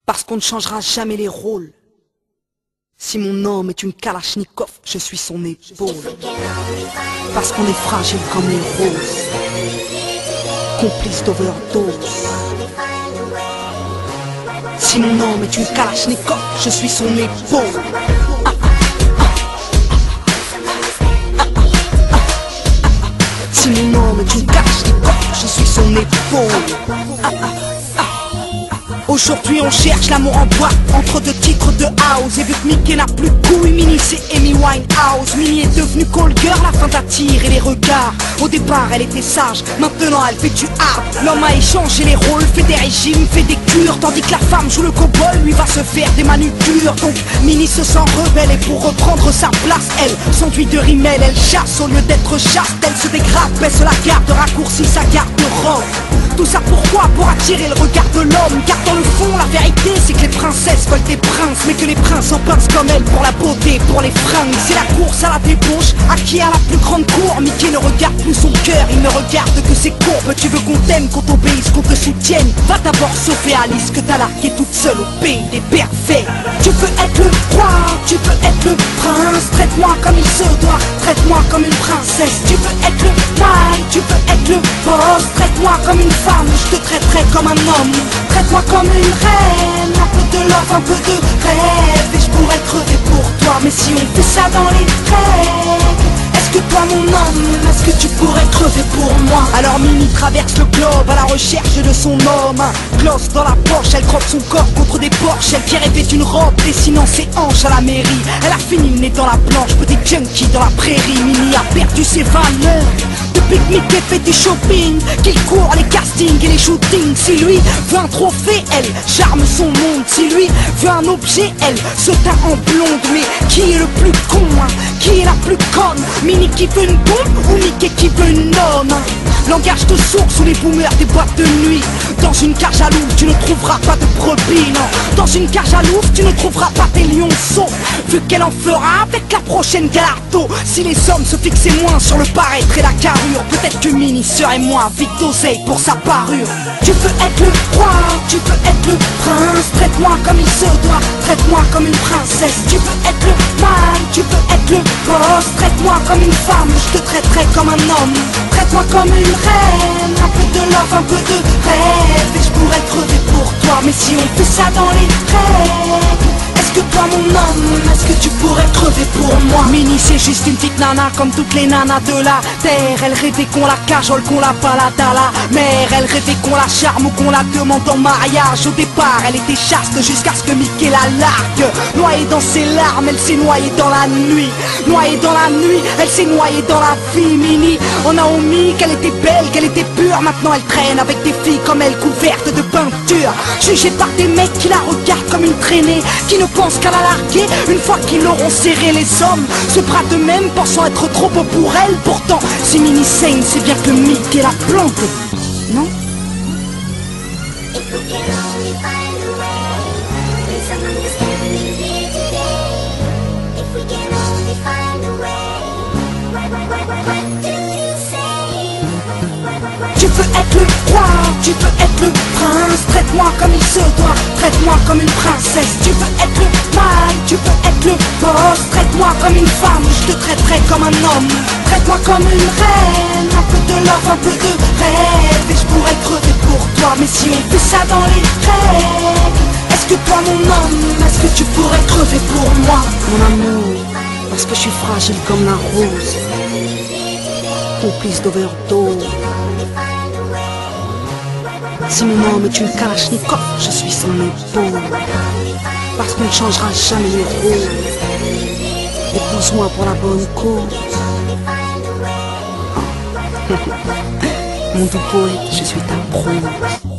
Parce qu'on ne changera jamais les rôles. Si mon homme est une kalachnikov, je suis son épaule. Parce qu'on est fragile comme les roses, complice d'overdose. Si mon homme est une kalachnikov, je suis son épaule. Si mon homme est une kalachnikov, je suis son épaule. Aujourd'hui on cherche l'amour en boîte entre deux titres de house. Et vu que Mickey n'a plus de couilles, Minnie c'est Amy Winehouse. Minnie est devenue call girl afin d'attirer les regards. Au départ elle était sage, maintenant elle fait du hard. L'homme a échangé les rôles, fait des régimes, fait des cures. Tandis que la femme joue le cowboy, lui va se faire des manucures. Donc Minnie se sent rebelle et pour reprendre sa place, elle s'enduit de rimel, elle chasse au lieu d'être chaste. Elle se dégrappe, baisse la garde, raccourcit sa garde-robe. Tout ça pourquoi? Pour attirer le regard de l'homme. Car dans le fond la vérité c'est que les princesses veulent des princes, mais que les princes en pincent comme elle pour la beauté, pour les fringues. C'est la course à la débauche, à qui a la plus grande cour. Mickey ne regarde plus son cœur, il ne regarde que ses courbes. Tu veux qu'on t'aime, qu'on t'obéisse, qu'on te soutienne? Va d'abord sauver Alice que t'as larguée toute seule au pays des pervers. Tu veux être le roi, tu veux être le prince. Traite-moi comme il se doit, traite-moi comme une princesse. Tu veux être le mari, tu veux être le boss. Traite-moi comme une femme, je te traiterai comme un homme. Traite-moi comme une reine, un peu de love, un peu de rêve. Et je pourrais crever pour toi, mais si on fait ça dans les règles, est-ce que toi mon homme, est-ce que tu pourrais crever pour moi? Alors Minnie traverse le globe à la recherche de son homme. Un gloss dans la poche, elle croque son corps contre des porches. Elle qui rêvait d'une robe dessinant ses hanches à la mairie. Elle a fini le nez dans la planche, petit junkie dans la prairie. Minnie a perdu ses valeurs depuis que Mickey fait du shopping, qu'il court les castings et les shootings. Si lui veut un trophée, elle charme son monde. Si lui veut un objet, elle se teint en blonde. Mais qui est le plus con, hein? Qui est la plus conne? Minnie qui veut une bombe ou Mickey qui veut une homme? Langage de sourds sous les boomers des boîtes de nuit. Dans une cage à loup, tu ne trouveras pas de brebis, non. Dans une cage à loup, tu ne trouveras pas tes lionceaux. Vu qu'elle en fera avec la prochaine Galardo. Si les hommes se fixaient moins sur le paraître et la carrure, peut-être que Minnie serait moins vite d'oseille pour sa parure. Tu veux être le roi, tu veux être le prince. Traite-moi comme il se doit, traite-moi comme une princesse. Tu veux être le mari, tu veux être le boss. Traite-moi comme une femme, je te traiterai comme un homme. Traite-moi comme une reine, un peu de love, un peu de rêve. Et je pourrais crever pour toi, mais si on fait ça dans les règles, est-ce que toi mon homme, est-ce que tu pourrais crever pour moi? Minnie c'est juste une petite nana comme toutes les nanas de la terre. Elle rêvait qu'on la cajole, qu'on la balade à la mer. Elle rêvait qu'on la charme ou qu'on la demande en mariage. Au départ elle était chaste jusqu'à ce que Mickey la largue. Noyée dans ses larmes, elle s'est noyée dans la nuit. Noyée dans la nuit, elle s'est noyée dans la vie. Minnie, on a omis qu'elle était belle, qu'elle était pure. Maintenant elle traîne avec des filles comme elle couvertes de peinture. Jugée par des mecs qui la regardent comme une traînée, qui ne pensent qu'à la larguer une fois qu'ils l'auront serré. Les hommes se bradent d'eux-mêmes pensant être trop beaux pour elle. Pourtant si Minnie saigne, c'est bien que Mickey l'a plantée, non? Tu veux être le roi, tu veux être le prince. Traite-moi comme il se doit, traite-moi comme une princesse. Tu veux être le mari, tu veux être le boss. Traite-moi comme une femme, je te traiterai comme un homme. Traite-moi comme une reine, un peu de love, un peu de rêve. Et je pourrais crever pour toi, mais si on fait ça dans les règles, est-ce que toi mon homme, est-ce que tu pourrais crever pour moi? Mon amour, parce que je suis fragile comme la rose, complice d'overdose. Si mon homme est une kalachnikov, je suis son épaule. Parce qu'on ne changera jamais les rôles. Épouse-moi pour la bonne cause. Mon doux poète, je suis ta prose.